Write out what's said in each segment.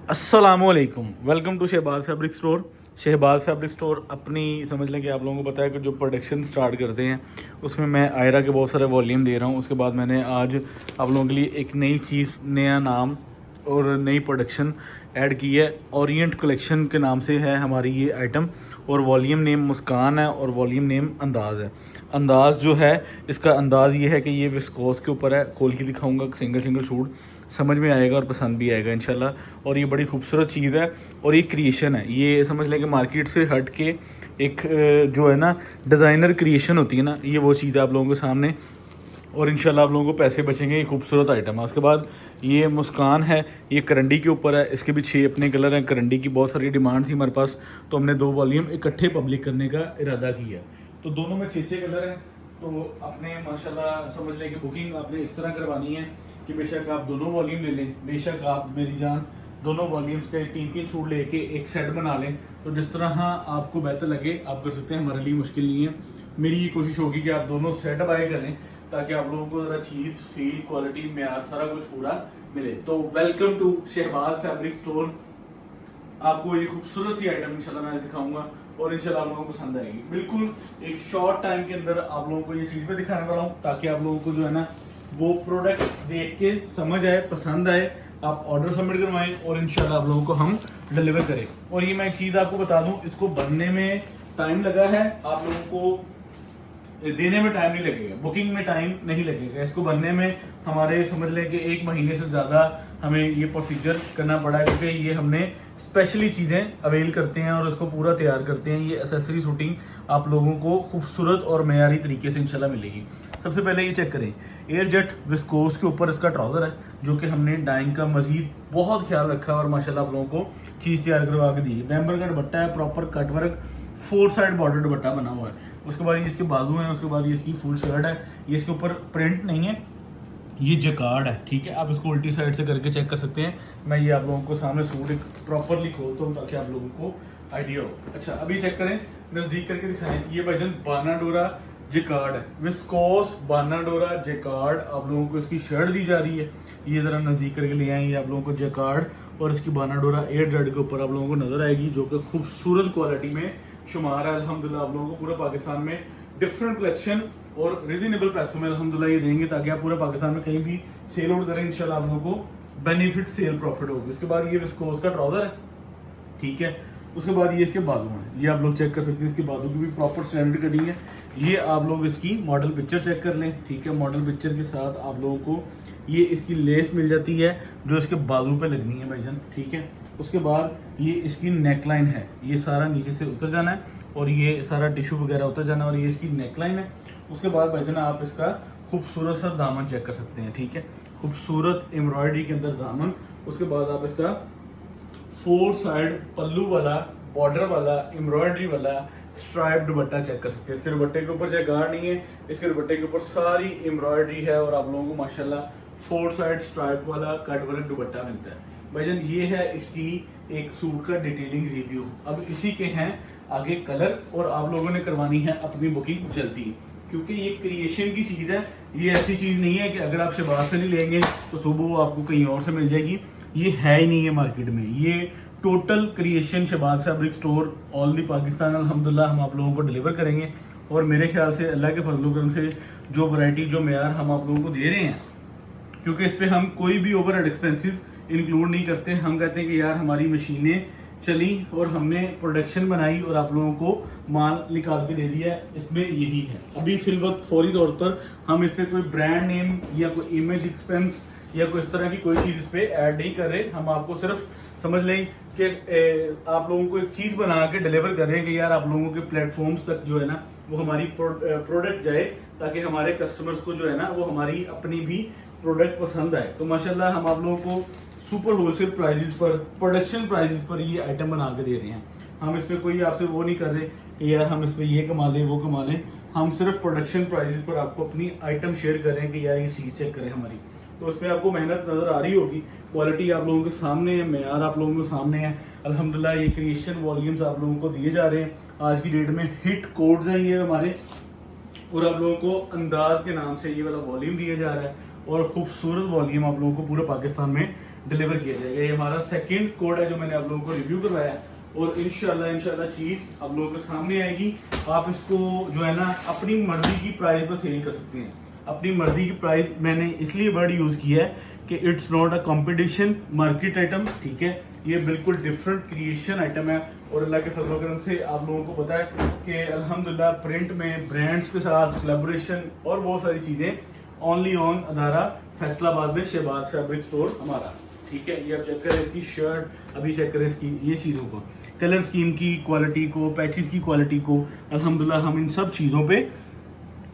अस्सलामुअलैकुम, welcome to Shahbaz fabric store. Shahbaz fabric store अपनी समझ लें कि आप लोगों को पता है कि जो प्रोडक्शन स्टार्ट करते हैं उसमें मैं आयरा के बहुत सारे वॉल्यूम दे रहा हूँ। उसके बाद मैंने आज आप लोगों के लिए एक नई चीज़, नया नाम और नई प्रोडक्शन ऐड की है। ओरिएंट कलेक्शन के नाम से है हमारी ये आइटम, और वॉल्यूम नेम मुस्कान है और वॉल्यूम नेम अंदाज़ है। अंदाज़ जो है, इसका अंदाज़ ये है कि ये विस्कोस के ऊपर है। खोल के दिखाऊंगा, सिंगल सिंगल सूट समझ में आएगा और पसंद भी आएगा इंशाल्लाह। और ये बड़ी खूबसूरत चीज़ है और ये क्रिएशन है। ये समझ लें कि मार्केट से हट के एक जो है ना डिज़ाइनर क्रिएशन होती है ना, ये वो चीज़ है आप लोगों के सामने। और इंशाल्लाह आप लोगों को पैसे बचेंगे। ये खूबसूरत आइटम है। उसके बाद ये मुस्कान है, ये करंडी के ऊपर है। इसके भी 6 अपने कलर हैं। करंडी की बहुत सारी डिमांड थी हमारे पास, तो हमने 2 वॉल्यूम इकट्ठे पब्लिक करने का इरादा किया। तो दोनों में 6 कलर हैं। तो आपने माशाल्लाह समझ लें कि बुकिंग आपने इस तरह करवानी है कि बेशक आप दोनों वॉल्यूम ले लें, बेशक आप मेरी जान दोनों वॉल्यूम्स के 3-3 छूट लेके एक सेट बना लें। तो जिस तरह आपको बेहतर लगे आप कर सकते हैं, हमारे लिए मुश्किल नहीं है। मेरी ये कोशिश होगी कि आप दोनों सेट बाय करें ताकि आप लोगों को ज़रा चीज़, फील, क्वालिटी, म्यार सारा कुछ पूरा मिले। तो welcome to Shahbaz fabric store. आपको ये खूबसूरत सी आइटम इंशाल्लाह मैं आज दिखाऊंगा और इंशाल्लाह आप लोगों को पसंद आएगी। बिल्कुल एक शॉर्ट टाइम के अंदर आप लोगों को ये चीज़ मैं दिखाने वाला हूँ ताकि आप लोगों को जो है ना वो प्रोडक्ट देख के समझ आए, पसंद आए, आप ऑर्डर सबमिट करवाएं और इंशाल्लाह आप लोगों को हम डिलीवर करें। और ये मैं एक चीज़ आपको बता दूं, इसको बनने में टाइम लगा है, आप लोगों को देने में टाइम नहीं लगेगा, बुकिंग में टाइम नहीं लगेगा। इसको बनने में हमारे समझ लें कि 1 महीने से ज़्यादा हमें ये प्रोसीजर करना पड़ा है, क्योंकि ये हमने स्पेशली चीज़ें अवेल करते हैं और उसको पूरा तैयार करते हैं। ये एसेसरी शूटिंग आप लोगों को खूबसूरत और मयारी तरीके से इंशाल्लाह मिलेगी। सबसे पहले ये चेक करें, एयर जेट विस्कोस के ऊपर इसका ट्राउज़र है, जो कि हमने डाइंग का मजीद बहुत ख्याल रखा है और माशाल्लाह आप लोगों को चीज़ तैयार करवा के दी है। बैम्बर का दुपट्टा है, proper cut work 4 side border दुपट्टा बना हुआ है। उसके बाद ये इसके बाजू हैं, उसके बाद ये इसकी फुल शर्ट है। ये इसके ऊपर प्रिंट नहीं है, ये जकार्ड है, ठीक है। आप इसको उल्टी साइड से करके चेक कर सकते हैं। मैं ये आप लोगों को सामने सूट एक प्रॉपरली खोलता हूँ ताकि आप लोगों को आइडिया हो। अच्छा, अभी चेक करें, नज़दीक करके दिखाएं। ये भाईजान बानाडोरा जकार्ड है, विस्कोस बानाडोरा जकार्ड आप लोगों को इसकी शर्ट दी जा रही है। ये ज़रा नज़दीक करके ले आएंगे आप लोगों को जकार्ड, और इसकी बानाडोरा एयर जेड के ऊपर आप लोगों को नज़र आएगी, जो कि खूबसूरत क्वालिटी में शुमार है। अल्हम्दुलिल्लाह आप लोगों को पूरे पाकिस्तान में डिफरेंट कलेक्शन और रिजनेबल प्राइसों में अल्हम्दुलिल्लाह ये देंगे ताकि आप पूरे पाकिस्तान में कहीं भी सेल आउट करें, इंशाल्लाह आप लोगों को बेनिफिट सेल प्रॉफिट होगी। इसके बाद ये विस्कोस का ट्राउजर है, ठीक है। उसके बाद ये इसके बाजू हैं, ये आप लोग चेक कर सकते हैं। इसके बाजू की भी प्रॉपर स्टैंडर्ड कटिंग है। ये आप लोग इसकी मॉडल पिक्चर चेक कर लें, ठीक है। मॉडल पिक्चर के साथ आप लोगों को ये इसकी लेस मिल जाती है जो इसके बाजू पे लगनी है भाईजान, ठीक है। उसके बाद ये इसकी नेकलाइन है, ये सारा नीचे से उतर जाना है और ये सारा टिश्यू वगैरह उतर जाना है, और ये इसकी नेकलाइन है। उसके बाद भाईजान आप इसका खूबसूरत सा दामन चेक कर सकते हैं, ठीक है। खूबसूरत एम्ब्रॉयडरी के अंदर दामन। उसके बाद आप इसका 4 साइड पल्लू वाला, बॉर्डर वाला, एम्ब्रॉयडरी वाला स्ट्राइप दुपट्टा चेक कर सकते हैं। इसके दुपट्टे के ऊपर जैकार्ड नहीं है, इसके दुपट्टे के ऊपर सारी एम्ब्रॉयडरी है और आप लोगों को माशाल्लाह 4 साइड स्ट्राइप वाला कट वर्क दुपट्टा मिलता है। भाईजान ये है इसकी एक सूट का डिटेलिंग रिव्यू। अब इसी के हैं आगे कलर, और आप लोगों ने करवानी है अपनी बुकिंग जल्दी, क्योंकि ये क्रिएशन की चीज़ है। ये ऐसी चीज़ नहीं है कि अगर आप शहबाज से नहीं लेंगे तो सुबह वो आपको कहीं और से मिल जाएगी। ये है ही नहीं है मार्केट में। ये total creation Shahbaz fabric store all the Pakistan अल्हम्दुलिल्लाह हम आप लोगों को डिलीवर करेंगे। और मेरे ख्याल से अल्लाह के फजल करम से जो वैरायटी, जो मेयार हम आप लोगों को दे रहे हैं, क्योंकि इस पर हम कोई भी ओवर हेड एक्सपेंसेस इंक्लूड नहीं करते। हम कहते हैं कि यार हमारी मशीनें चली और हमने प्रोडक्शन बनाई और आप लोगों को माल निकाल के दे दिया, इसमें यही है। अभी फिल वक्त फौरी तौर पर हम इस पर कोई ब्रांड नेम या कोई इमेज एक्सपेंस या कोई इस तरह की कोई चीज़ इस पर ऐड नहीं कर रहे। हम आपको सिर्फ समझ लें कि आप लोगों को एक चीज़ बना के डिलीवर कर रहे हैं कि यार आप लोगों के प्लेटफॉर्म्स तक जो है ना वो हमारी प्रोडक्ट जाए, ताकि हमारे कस्टमर्स को जो है ना वो हमारी अपनी भी प्रोडक्ट पसंद आए। तो माशाल्लाह हम आप लोगों को सुपर होलसेल प्राइजेस पर, प्रोडक्शन प्राइजेस पर ये आइटम बना के दे रहे हैं। हम इस पर कोई आपसे वो नहीं कर रहे कि यार हम इस पर ये कमा लें वो कमा लें। हम सिर्फ प्रोडक्शन प्राइजेस पर आपको अपनी आइटम शेयर कर रहे हैं कि यार ये चीज़ चेक करें हमारी। तो उसमें आपको मेहनत नज़र आ रही होगी, क्वालिटी आप लोगों के सामने है, मेयार आप लोगों के सामने है। अल्हम्दुलिल्लाह ये क्रिएशन वॉल्यूम्स आप लोगों को दिए जा रहे हैं। आज की डेट में हिट कोड्स हैं ये हमारे, और आप लोगों को अंदाज के नाम से ये वाला वॉल्यूम दिया जा रहा है और खूबसूरत वॉल्यूम आप लोगों को पूरे पाकिस्तान में डिलीवर किया जाएगा। ये हमारा सेकंड कोड है जो मैंने आप लोगों को रिव्यू करवाया और इंशाल्लाह चीज़ आप लोगों के सामने आएगी। आप इसको जो है ना अपनी मर्जी की प्राइस पर सेल कर सकते हैं। अपनी मर्जी की प्राइस, मैंने इसलिए वर्ड यूज़ किया है कि it's not a competition market item, ठीक है। ये बिल्कुल डिफरेंट क्रिएशन आइटम है और अल्लाह के फजल करम से आप लोगों को पता है कि अल्हम्दुलिल्लाह प्रिंट में ब्रांड्स के साथ कोलैबोरेशन और बहुत सारी चीज़ें ओनली ऑन अदारा फैसलाबाद में शहबाज फैब्रिक स्टोर हमारा, ठीक है। ये आप चेक करें इसकी शर्ट, अभी चेक करें इसकी ये चीज़ों को, कलर स्कीम की क्वालिटी को, पैचेस की क्वालिटी को, अल्हम्दुलिल्लाह हम इन सब चीज़ों पे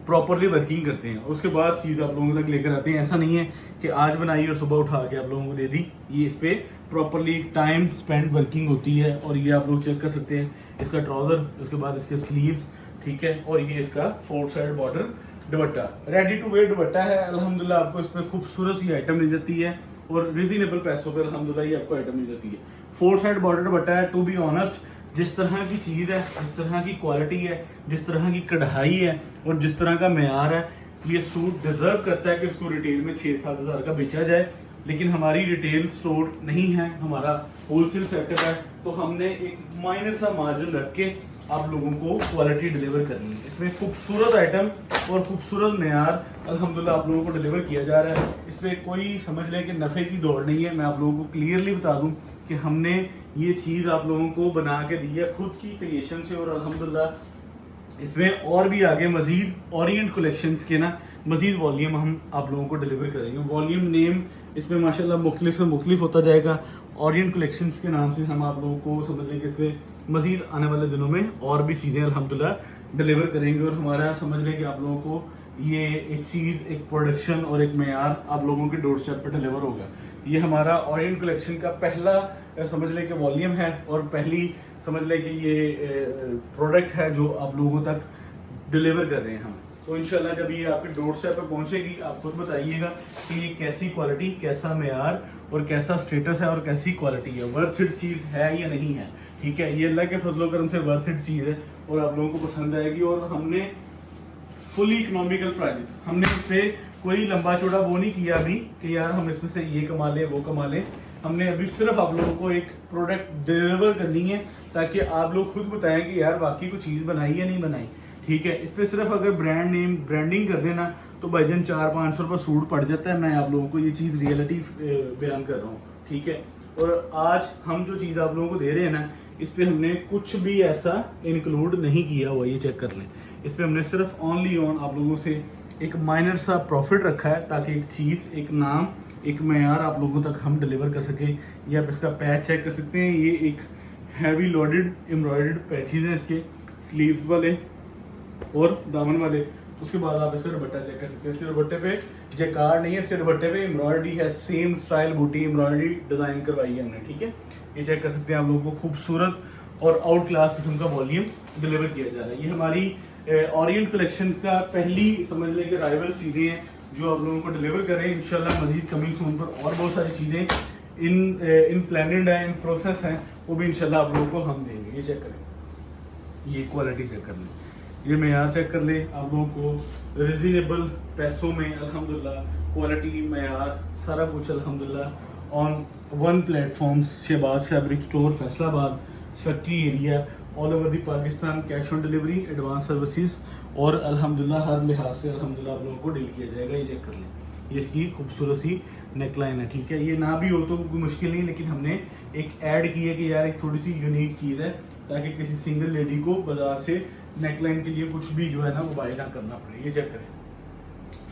प्रॉपरली वर्किंग करते हैं। उसके बाद चीज़ आप लोगों तक लेकर आते हैं। ऐसा नहीं है कि आज बनाई और सुबह उठा के आप लोगों को दे दी, ये इस पर प्रॉपरली टाइम स्पेंड वर्किंग होती है। और ये आप लोग चेक कर सकते हैं इसका ट्राउज़र, उसके बाद इसके स्लीव्स, ठीक है, और ये इसका 4 side border dupatta, ready to wear dupatta है। अल्हम्दुलिल्लाह आपको इसमें खूबसूरत सी आइटम मिल जाती है और रिजनेबल पैसों पर अल्हम्दुलिल्लाह ये आपको आइटम मिल जाती है। 4 साइड बॉर्डर दुपट्टा है। टू बी ऑनेस्ट, जिस तरह की चीज़ है, जिस तरह की क्वालिटी है, जिस तरह की कढ़ाई है और जिस तरह का मेयार है, ये सूट डिज़र्व करता है कि इसको रिटेल में 6-7 हज़ार का बेचा जाए। लेकिन हमारी रिटेल स्टोर नहीं है, हमारा होलसेल सेटअप है, तो हमने एक माइनर सा मार्जिन रख के आप लोगों को क्वालिटी डिलीवर करनी है। इसमें खूबसूरत आइटम और खूबसूरत मेयार अल्हम्दुलिल्लाह आप लोगों को डिलीवर किया जा रहा है। इस पर कोई समझ लें कि नफ़े की दौड़ नहीं है। मैं आप लोगों को क्लियरली बता दूं कि हमने ये चीज़ आप लोगों को बना के दी है खुद की क्रिएशन से और अल्हम्दुलिल्लाह इसमें और भी आगे मज़ीद ओरिएंट कलेक्शंस के ना मज़ीद वॉल्यूम हम आप लोगों को डिलीवर करेंगे। वॉल्यूम नेम इसमें माशाल्लाह मुख्तलिफ से मुख्तलिफ होता जाएगा। ओरिएंट कलेक्शंस के नाम से हम आप लोगों को समझ लें कि इसमें मज़ीद आने वाले दिनों में और भी चीज़ें अल्हम्दुलिल्लाह डिलीवर करेंगे। और हमारा समझ लें कि आप लोगों को ये एक चीज़, एक प्रोडक्शन और एक मेयार आप लोगों के डोर स्टेप पर डिलीवर होगा। ये हमारा ओरिएंट कलेक्शन का पहला समझ लें कि वॉल्यूम है और पहली समझ लें कि ये प्रोडक्ट है जो आप लोगों तक डिलीवर कर रहे हैं हम। तो इंशाल्लाह जब ये आपके डोर स्टेप पर पहुंचेगी आप खुद बताइएगा कि ये कैसी क्वालिटी, कैसा मेयार और कैसा स्टेटस है और कैसी क्वालिटी है, वर्थ इट चीज़ है या नहीं है, ठीक है। ये अल्लाह के फजलो करम से वर्थ इट चीज़ है और आप लोगों को पसंद आएगी। और हमने फुली इकोनॉमिकल प्राइस, हमने इस पर कोई लंबा चौड़ा वो नहीं किया अभी कि यार हम इसमें से ये कमा लें वो कमा लें। हमने अभी सिर्फ आप लोगों को एक प्रोडक्ट डिलीवर करनी है ताकि आप लोग खुद बताएं कि यार बाकी कोई चीज़ बनाई या नहीं बनाई, ठीक है। इस पर सिर्फ अगर ब्रांड नेम ब्रांडिंग कर देना तो भाईजान 400-500 रुपये सूट पड़ जाता है। मैं आप लोगों को ये चीज़ रियलिटी बयान कर रहा हूँ, ठीक है। और आज हम जो चीज़ आप लोगों को दे रहे हैं ना, इस पर हमने कुछ भी ऐसा इंक्लूड नहीं किया हुआ, ये चेक कर लें। इस पर हमने सिर्फ ओनली ऑन आप लोगों से एक माइनर सा प्रॉफिट रखा है ताकि एक चीज़, एक नाम, एक मेयार आप लोगों तक हम डिलीवर कर सकें। ये आप इसका पैच चेक कर सकते हैं। ये एक हैवी लोडेड एम्ब्रॉयडर्ड पैचेज हैं इसके, स्लीव्स वाले और दामन वाले। उसके बाद आप इसका दुपट्टा चेक कर सकते हैं। इसके दुपट्टे पे जैकार्ड नहीं है, इसके दुपट्टे पे एम्ब्रॉयडरी है, सेम स्टाइल बूटी एम्ब्रॉयडरी डिज़ाइन करवाई है हमने, ठीक है। ये चेक कर सकते हैं आप लोगों को खूबसूरत और आउट क्लास किस्म का वॉल्यूम डिलीवर किया जा रहा है। ये हमारी ओरिएंट कलेक्शन का पहली समझ लें कि राइवल चीज़ें हैं जो आप लोगों को डिलीवर कर रहे हैं। इंशाल्लाह मजीद कमिंग सून पर और बहुत सारी चीज़ें इन प्लानिंग है, इन प्रोसेस हैं, वो भी इंशाल्लाह आप लोगों को हम देंगे। ये चेक करें, ये क्वालिटी चेक कर लें, ये मेयार चेक कर लें। आप लोगों को रिजनेबल पैसों में अल्हम्दुलिल्लाह क्वालिटी, मेयार, सारा कुछ अल्हम्दुलिल्लाह on one platform Shahbaz fabric store Faisalabad factory area all over the Pakistan, cash on delivery, advance services और अल्हम्दुलिल्लाह हर लिहाज से अल्हम्दुलिल्लाह आप लोगों को डील किया जाएगा। ये चेक कर लें, ये इसकी खूबसूरत सी नेकलाइन है, ठीक है। ये ना भी हो तो कोई मुश्किल नहीं, लेकिन हमने एक ऐड की है कि यार एक थोड़ी सी यूनिक चीज़ है ताकि किसी सिंगल लेडी को बाजार से नेकलाइन के लिए कुछ भी जो है ना वो बाय ना करना पड़े। ये चेक करें,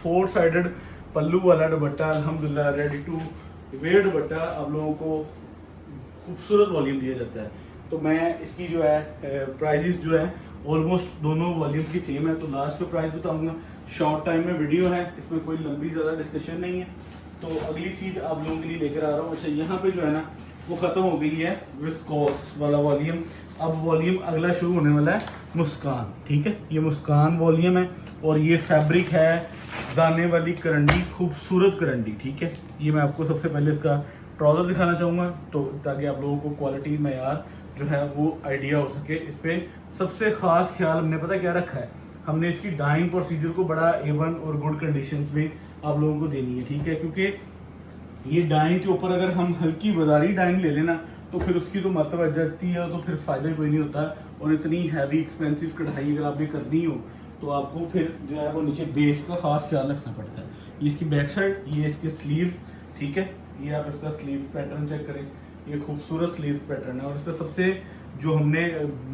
4 साइडेड पल्लू वाला दुपट्टा अल्हम्दुलिल्लाह रेडी टू वेयर दुपट्टा आप लोगों को खूबसूरत वॉल्यूम दिया जाता है। तो मैं इसकी जो है प्राइजेस जो है ऑलमोस्ट दोनों वॉल्यूम की सेम है। तो लास्ट पे प्राइस बताऊंगा, शॉर्ट टाइम में वीडियो है, इसमें कोई लंबी ज़्यादा डिस्कशन नहीं है। तो अगली चीज़ आप लोगों के लिए लेकर आ रहा हूँ। अच्छा, यहाँ पे जो है ना वो ख़त्म हो गई है विस्कोस वाला वॉल्यूम। अब वॉल्यूम अगला शुरू होने वाला है मुस्कान, ठीक है। ये मुस्कान वॉल्यूम है और ये फैब्रिक है दाने वाली करंडी, खूबसूरत करंडी, ठीक है। ये मैं आपको सबसे पहले इसका ट्राउज़र दिखाना चाहूँगा तो ताकि आप लोगों को क्वालिटी मेयार जो है वो आइडिया हो सके। इस पर सबसे ख़ास ख्याल हमने पता क्या रखा है, हमने इसकी डाइंग प्रोसीजर को बड़ा A1 और गुड कंडीशंस में आप लोगों को देनी है, ठीक है। क्योंकि ये डाइंग के ऊपर अगर हम हल्की बाजारी डाइंग ले लेना तो फिर उसकी तो मत बच जाती है, तो फिर फ़ायदा कोई नहीं होता। और इतनी हैवी एक्सपेंसिव कढ़ाई अगर आपने करनी हो तो आपको फिर जो है वो नीचे बेस का खास ख्याल रखना पड़ता है। ये इसकी बैक साइड, ये इसके स्लीव्स, ठीक है, ये आप इसका स्लीव पैटर्न चेक करें, ये खूबसूरत स्लीव पैटर्न है। और इसका सबसे जो हमने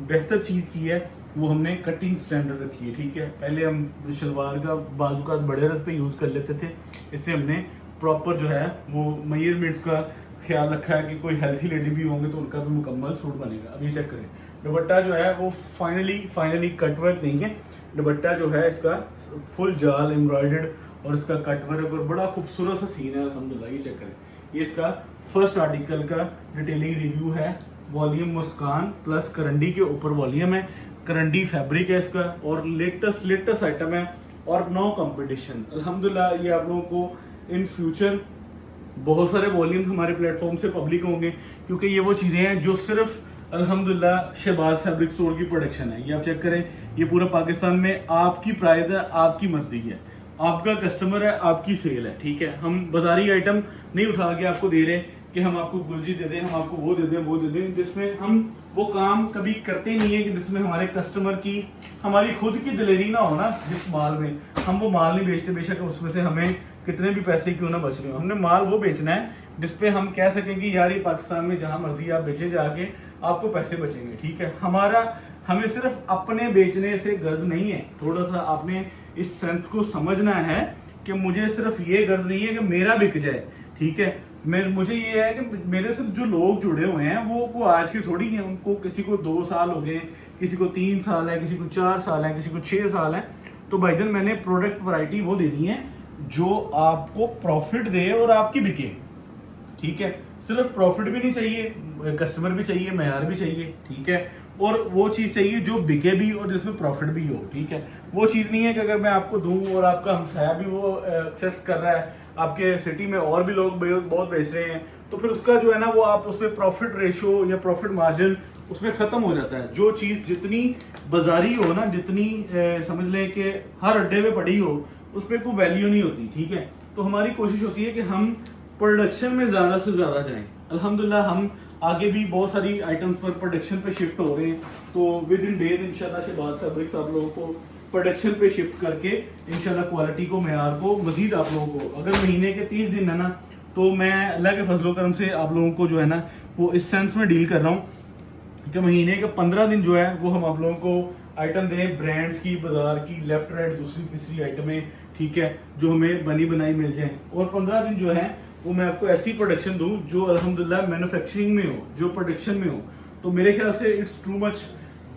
बेहतर चीज़ की है वो हमने कटिंग स्टैंडर्ड रखी है, ठीक है। पहले हम शलवार का बाजू का बड़े रस पे यूज़ कर लेते थे, इसमें हमने प्रॉपर जो है वो मेजरमेंट्स का ख्याल रखा है कि कोई हेल्थी लेडी भी होंगे तो उनका भी मुकम्मल सूट बनेगा। अब ये चेक करें, दुपट्टा जो है वो फाइनली कट वर्क नहीं है, दुपट्टा जो है इसका फुल जाल एम्ब्रॉयडर्ड और इसका कट वर्क और बड़ा खूबसूरत सा सीन है अल्हम्दुलिल्लाह। ये चेक करें, ये इसका फर्स्ट आर्टिकल का डिटेलिंग रिव्यू है। वॉल्यूम मुस्कान प्लस करंडी के ऊपर वॉल्यूम है, करंडी फैब्रिक है इसका और लेटेस्ट आइटम है और नो कंपटीशन। अल्हम्दुलिल्लाह ये आप लोगों को इन फ्यूचर बहुत सारे वॉल्यूम्स हमारे प्लेटफॉर्म से पब्लिक होंगे, क्योंकि ये वो चीज़ें हैं जो सिर्फ अल्हम्दुलिल्लाह शहबाज फैब्रिक स्टोर की प्रोडक्शन है। ये आप चेक करें, ये पूरा पाकिस्तान में आपकी प्राइस है, आपकी मर्जी है, आपका कस्टमर है, आपकी सेल है, ठीक है। हम बाजारी आइटम नहीं उठा के आपको दे रहे कि हम आपको गुलजी दे दें, हम आपको वो दे दें, वो दे दें, जिसमें हम वो काम कभी करते नहीं है कि जिसमें हमारे कस्टमर की हमारी खुद की दिलेरी ना हो ना। जिस माल में हम वो माल नहीं बेचते, बेशक उसमें से हमें कितने भी पैसे क्यों ना बच रहे हो, हमने माल वो बेचना है जिसपे हम कह सकें कि यार ये पाकिस्तान में जहाँ मर्जी आप बेचे जाके आपको पैसे बचेंगे, ठीक है। हमें सिर्फ अपने बेचने से गर्ज नहीं है, थोड़ा सा आपने इस सेंस को समझना है कि मुझे सिर्फ ये गर्ज नहीं है कि मेरा बिक जाए, ठीक है। मुझे ये है कि मेरे से जो लोग जुड़े हुए हैं वो आज के थोड़ी हैं, उनको किसी को 2 साल हो गए, किसी को 3 साल है, किसी को 4 साल है, किसी को 6 साल है। तो भाईजान मैंने प्रोडक्ट वैरायटी वो दे दी है जो आपको प्रॉफिट दे और आपकी बिके, ठीक है। सिर्फ प्रॉफिट भी नहीं चाहिए, कस्टमर भी चाहिए, मेयार भी चाहिए, ठीक है। और वो चीज़ चाहिए जो बिके भी और जिसमें प्रॉफिट भी हो, ठीक है। वो चीज़ नहीं है कि अगर मैं आपको दूं और आपका हमसाया भी वो एक्सेस कर रहा है, आपके सिटी में और भी लोग बहुत बेच रहे हैं, तो फिर उसका जो है ना वो आप उसमें प्रॉफिट रेशो या प्रॉफिट मार्जिन उसमें ख़त्म हो जाता है। जो चीज़ जितनी बाजारी हो ना, जितनी समझ लें कि हर अड्डे पे पड़ी हो, उस पर कोई वैल्यू नहीं होती, ठीक है। तो हमारी कोशिश होती है कि हम प्रोडक्शन में ज़्यादा से ज़्यादा जाएं। अल्हम्दुलिल्लाह हम आगे भी बहुत सारी आइटम्स पर प्रोडक्शन पे शिफ्ट हो रहे हैं, तो विद इन डेज इंशाल्लाह शहबाज फैब्रिक्स आप लोगों को प्रोडक्शन पे शिफ्ट करके इंशाल्लाह क्वालिटी को, मेयार को मजीद आप लोगों को, अगर महीने के 30 दिन है ना, तो मैं अल्लाह के फजलो करम से आप लोगों को जो है ना वो इस सेंस में डील कर रहा हूँ कि महीने के 15 दिन जो है वो हम आप लोगों को आइटम दें, ब्रांड्स की, बाजार की, लेफ्ट राइट दूसरी तीसरी आइटमें, ठीक है, जो हमें बनी बनाई मिल जाए। और 15 दिन जो है वो मैं आपको ऐसी प्रोडक्शन दूं जो अल्हम्दुलिल्लाह मैन्युफैक्चरिंग में हो, जो प्रोडक्शन में हो। तो मेरे ख्याल से it's too much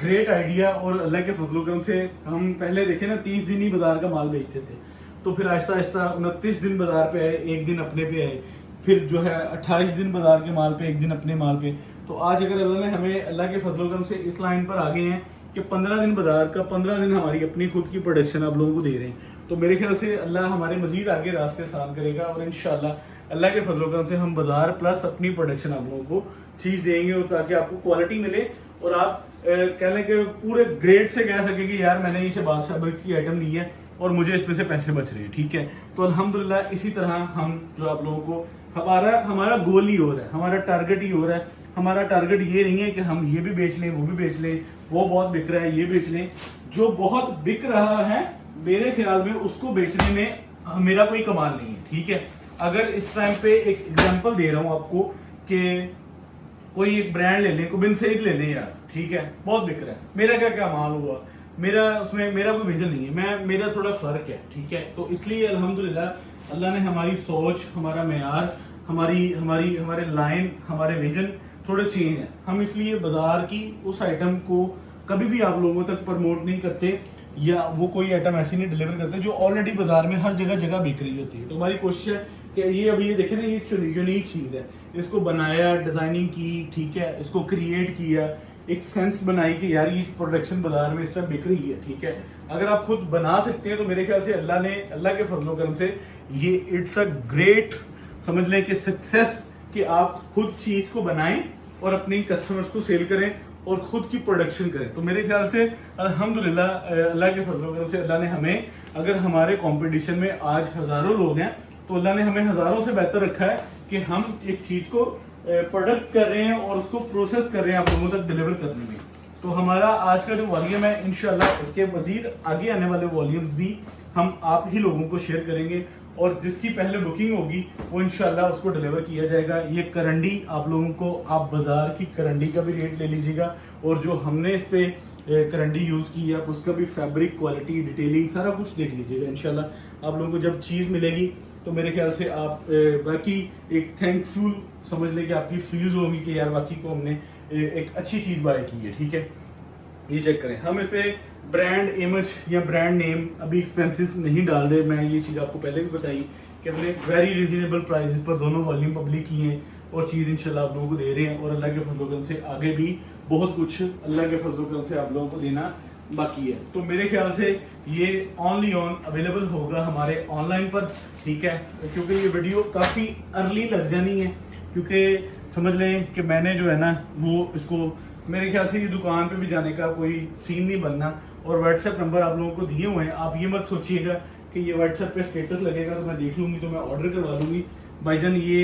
great idea. और अल्लाह के फजलो करम से हम पहले देखें ना 30 दिन ही बाजार का माल बेचते थे, तो फिर आहिस्ता आहिस्ता 29 दिन बाजार पे आए, एक दिन अपने पे आए, फिर जो है 28 दिन बाजार के माल पे, एक दिन अपने माल पे। तो आज अगर अल्लाह ने हमें अल्लाह के फजलो करम से इस लाइन पर आ गए हैं कि 15 दिन बाजार का, 15 दिन हमारी अपनी खुद की प्रोडक्शन आप लोगों को दे रहे हैं, तो मेरे ख्याल से अल्लाह हमारे मजीद आगे रास्ते आसान करेगा और इंशाल्लाह अल्लाह के फजलो करम से हम बाजार प्लस अपनी प्रोडक्शन आप लोगों को चीज़ देंगे, और ताकि आपको क्वालिटी मिले और आप कह लें कि पूरे ग्रेड से कह सकें कि यार मैंने ये शहबाज फैब्रिक्स की आइटम ली है और मुझे इसमें से पैसे बच रहे हैं, ठीक है। तो अल्हम्दुलिल्लाह इसी तरह हम जो आप लोगों को, हमारा गोल ही हो रहा है, हमारा टारगेट ही हो रहा है। हमारा टारगेट ये नहीं है कि हम ये भी बेच लें, वो भी बेच लें, वो बहुत बिक रहा है ये बेच लें। जो बहुत बिक रहा है मेरे ख्याल में उसको बेचने में मेरा कोई कमाल नहीं है, ठीक है। अगर इस टाइम पे एक एग्जांपल दे रहा हूँ आपको कि कोई एक ब्रांड ले लें, बिन सईद ले लें यार, ठीक है, बहुत बिक रहा है, मेरा क्या माल हुआ, उसमें मेरा कोई विजन नहीं है, मेरा थोड़ा फर्क है, ठीक है। तो इसलिए अल्हम्दुलिल्लाह अल्लाह ने हमारी सोच, हमारा मेयार, हमारे लाइन, हमारे विजन थोड़े चेंज है। हम इसलिए बाजार की उस आइटम को कभी भी आप लोगों तक प्रमोट नहीं करते या वो कोई आइटम ऐसी नहीं डिलीवर करते जो ऑलरेडी बाजार में हर जगह बिक रही होती है। तो हमारी कोशिश है कि ये देखें ना, ये यूनिक चीज़ है, इसको बनाया, डिज़ाइनिंग की, ठीक है, इसको क्रिएट किया, एक सेंस बनाई कि यार ये प्रोडक्शन बाजार में इस टाइम बिक रही है, ठीक है। अगर आप खुद बना सकते हैं तो मेरे ख्याल से अल्लाह के फजलो करम से ये इट्स अ ग्रेट, समझ लें कि सक्सेस, कि आप खुद चीज़ को बनाएं और अपनी कस्टमर्स को सेल करें और खुद की प्रोडक्शन करें। तो मेरे ख्याल से अल्हम्दुलिल्लाह अल्लाह के फजल से अल्लाह ने हमें, अगर हमारे कंपटीशन में आज हज़ारों लोग हैं तो अल्लाह ने हमें हज़ारों से बेहतर रखा है कि कि हम एक चीज़ को प्रोडक्ट कर रहे हैं और उसको प्रोसेस कर रहे हैं आप लोगों तक डिलीवर करने में। तो हमारा आज का जो वॉल्यूम है इंशाल्लाह इसके मज़ीद आगे आने वाले वॉल्यूम्स भी हम आप ही लोगों को शेयर करेंगे, और जिसकी पहले बुकिंग होगी वो इंशाल्लाह उसको डिलीवर किया जाएगा। ये करंडी आप लोगों को, आप बाज़ार की करंडी का भी रेट ले लीजिएगा, और जो हमने इस पे करंडी यूज़ की है उसका भी फैब्रिक क्वालिटी, डिटेलिंग सारा कुछ देख लीजिएगा। इंशाल्लाह आप लोगों को जब चीज़ मिलेगी तो मेरे ख्याल से आप बाकी एक थैंकफुल समझ लें कि आपकी फील्स होंगी कि यार बाकी को हमने एक अच्छी चीज़ बाय की है। ठीक है, ये चेक करें। हम इसे ब्रांड इमेज या ब्रांड नेम अभी एक्सपेंसेस नहीं डाल रहे। मैं ये चीज़ आपको पहले भी बताई कि हमने वेरी रिजनेबल प्राइसेस पर दोनों वॉल्यूम पब्लिक किए हैं और चीज़ इंशाल्लाह आप लोगों को दे रहे हैं, और अल्लाह के फजल करम से आगे भी बहुत कुछ अल्लाह के फजल करम से आप लोगों को देना बाकी है। तो मेरे ख्याल से ये ऑनली ऑन अवेलेबल होगा हमारे ऑनलाइन पर। ठीक है, क्योंकि ये वीडियो काफ़ी अर्ली लग जानी है, क्योंकि समझ लें कि मैंने जो है ना वो इसको मेरे ख्याल से ये दुकान पे भी जाने का कोई सीन नहीं बनना, और व्हाट्सएप नंबर आप लोगों को दिए हुए हैं। आप ये मत सोचिएगा कि ये व्हाट्सएप पे स्टेटस लगेगा तो मैं देख लूँगी तो मैं ऑर्डर करवा लूँगी। भाईजान ये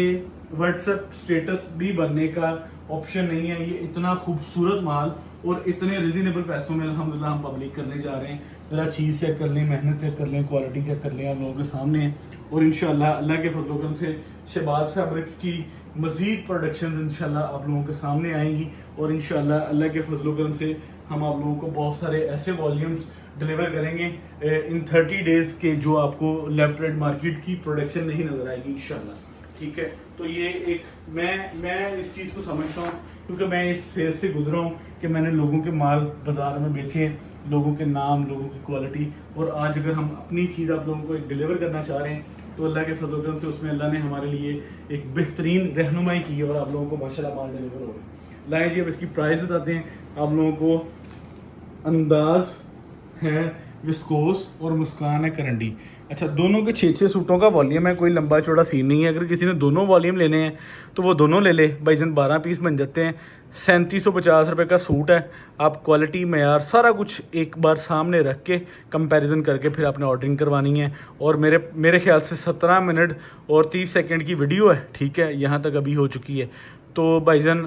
व्हाट्सएप स्टेटस भी बनने का ऑप्शन नहीं है। ये इतना खूबसूरत माल और इतने रिजनेबल पैसों में अल्हम्दुलिल्लाह हम पब्लिक करने जा रहे हैं। ज़रा चीज़ चेक कर लें, मेहनत चेक कर लें, क्वालिटी चेक कर लें, आप लोगों के सामने है। और इंशाल्लाह अल्लाह के फजल करम से शहबाज फैब्रिक्स की मज़ीद प्रोडक्शन इंशाल्लाह आप लोगों के सामने आएंगी, और इंशाल्लाह अल्लाह के फजल करम से हम आप लोगों को बहुत सारे ऐसे वॉल्यूम्स डिलीवर करेंगे इन 30 डेज़ के जो आपको लेफ्ट राइट मार्केट की प्रोडक्शन नहीं नज़र आएगी इंशाल्लाह। ठीक है, तो ये एक मैं इस चीज़ को समझता हूँ क्योंकि मैं इस फेज से गुजरा हूँ कि मैंने लोगों के माल बाज़ार में बेचे, लोगों के नाम, लोगों की क्वालिटी, और आज अगर हम अपनी चीज़ आप लोगों को एक डिलीवर करना चाह रहे हैं तो अल्लाह के फजल करम से उसमें अल्लाह ने हमारे लिए एक बेहतरीन रहनुमाई की है, और आप लोगों को माशाल्लाह माल डिलीवर हो रहा है। लाएँ जी, अब इसकी प्राइस बताते हैं आप लोगों को। अंदाज है विस्कोस और मुस्कान है करंडी। अच्छा, दोनों के 6-6 सूटों का वॉल्यूम है, कोई लंबा चौड़ा सीन नहीं है। अगर किसी ने दोनों वॉल्यूम लेने हैं तो वो दोनों ले ले भाईजान, 12 पीस बन जाते हैं। 3750 रुपये का सूट है। आप क्वालिटी, मयार, सारा कुछ एक बार सामने रख के कंपैरिजन करके फिर आपने ऑर्डरिंग करवानी है। और मेरे ख्याल से 17 मिनट और 30 सेकंड की वीडियो है। ठीक है, यहाँ तक अभी हो चुकी है। तो भाईजान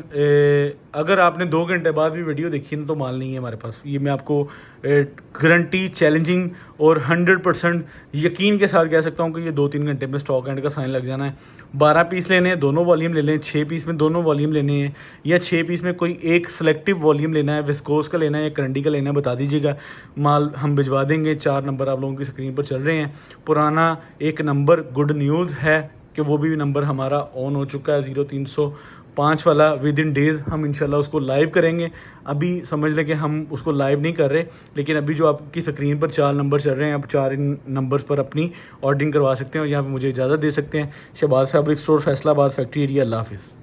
अगर आपने 2 घंटे बाद भी वीडियो देखी ना तो माल नहीं है हमारे पास। ये मैं आपको गारंटी, चैलेंजिंग और 100% यकीन के साथ कह सकता हूँ कि ये 2-3 घंटे में स्टॉक एंड का साइन लग जाना है। 12 पीस लेने हैं, दोनों वॉल्यूम ले लें। 6 पीस में दोनों वॉल्यूम लेने हैं, या 6 पीस में कोई एक सिलेक्टिव वॉल्यूम लेना है, विस्कोस का लेना है या करंडी का लेना है, बता दीजिएगा। माल हम भिजवा देंगे। 4 नंबर आप लोगों की स्क्रीन पर चल रहे हैं। पुराना एक नंबर गुड न्यूज़ है कि वो भी नंबर हमारा ऑन हो चुका है, 0305 वाला। विद इन डेज़ हम इंशाल्लाह उसको लाइव करेंगे। अभी समझ लें कि हम उसको लाइव नहीं कर रहे, लेकिन अभी जो आपकी स्क्रीन पर 4 नंबर चल रहे हैं, आप 4 इन नंबर्स पर अपनी ऑर्डरिंग करवा सकते हैं और यहाँ पर मुझे इजाज़त दे सकते हैं। Shahbaz fabric store, Faisalabad factory area. अल्लाह हाफिज़।